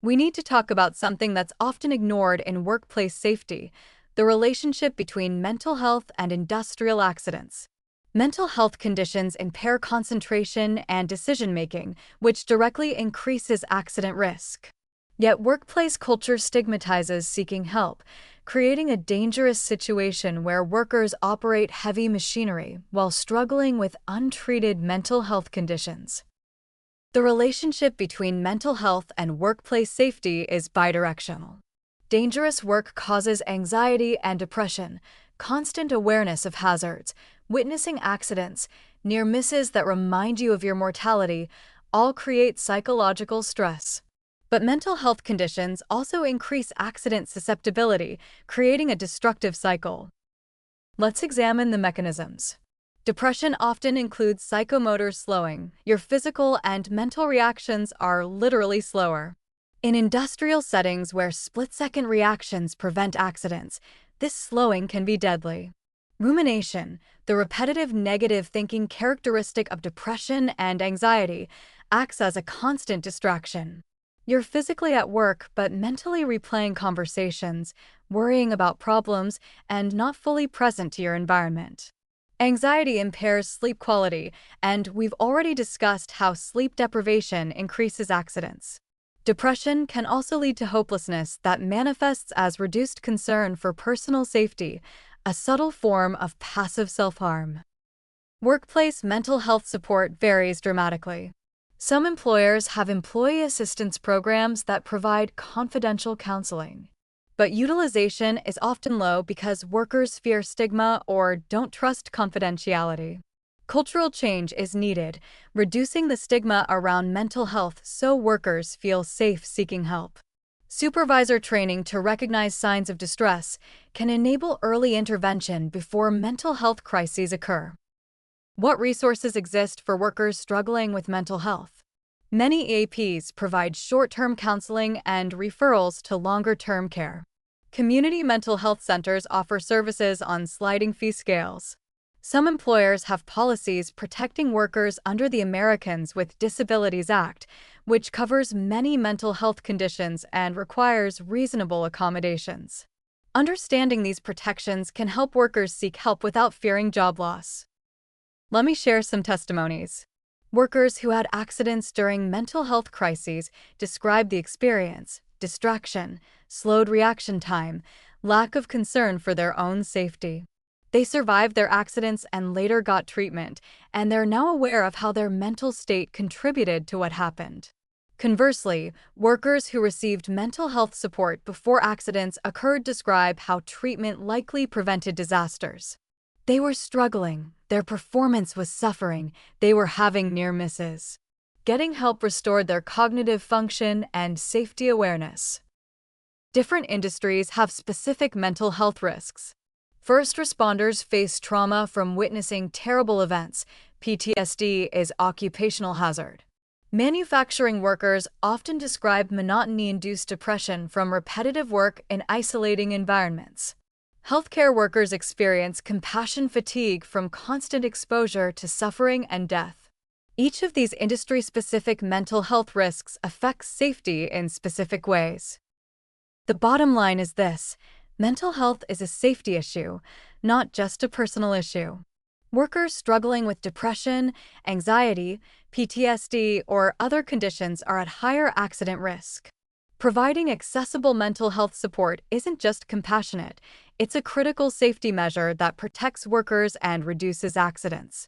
we need to talk about something that's often ignored in workplace safety: the relationship between mental health and industrial accidents. Mental health conditions impair concentration and decision-making, which directly increases accident risk. Yet workplace culture stigmatizes seeking help, creating a dangerous situation where workers operate heavy machinery while struggling with untreated mental health conditions. The relationship between mental health and workplace safety is bidirectional. Dangerous work causes anxiety and depression, constant awareness of hazards, witnessing accidents, near misses that remind you of your mortality, all create psychological stress. But mental health conditions also increase accident susceptibility, creating a destructive cycle. Let's examine the mechanisms. Depression often includes psychomotor slowing. Your physical and mental reactions are literally slower. In industrial settings where split-second reactions prevent accidents, this slowing can be deadly. Rumination, the repetitive negative thinking characteristic of depression and anxiety, acts as a constant distraction. You're physically at work but mentally replaying conversations, worrying about problems, and not fully present to your environment. Anxiety impairs sleep quality, and we've already discussed how sleep deprivation increases accidents. Depression can also lead to hopelessness that manifests as reduced concern for personal safety, a subtle form of passive self-harm. Workplace mental health support varies dramatically. Some employers have employee assistance programs that provide confidential counseling. But utilization is often low because workers fear stigma or don't trust confidentiality. Cultural change is needed, reducing the stigma around mental health so workers feel safe seeking help. Supervisor training to recognize signs of distress can enable early intervention before mental health crises occur. What resources exist for workers struggling with mental health? Many EAPs provide short-term counseling and referrals to longer-term care. Community mental health centers offer services on sliding fee scales. Some employers have policies protecting workers under the Americans with Disabilities Act, which covers many mental health conditions and requires reasonable accommodations. Understanding these protections can help workers seek help without fearing job loss. Let me share some testimonies. Workers who had accidents during mental health crises described the experience: distraction, slowed reaction time, lack of concern for their own safety. They survived their accidents and later got treatment, and they're now aware of how their mental state contributed to what happened. Conversely, workers who received mental health support before accidents occurred describe how treatment likely prevented disasters. They were struggling, their performance was suffering, they were having near misses. Getting help restored their cognitive function and safety awareness. Different industries have specific mental health risks. First responders face trauma from witnessing terrible events. PTSD is occupational hazard. Manufacturing workers often describe monotony-induced depression from repetitive work in isolating environments. Healthcare workers experience compassion fatigue from constant exposure to suffering and death. Each of these industry-specific mental health risks affects safety in specific ways. The bottom line is this: mental health is a safety issue, not just a personal issue. Workers struggling with depression, anxiety, PTSD, or other conditions are at higher accident risk. Providing accessible mental health support isn't just compassionate, it's a critical safety measure that protects workers and reduces accidents.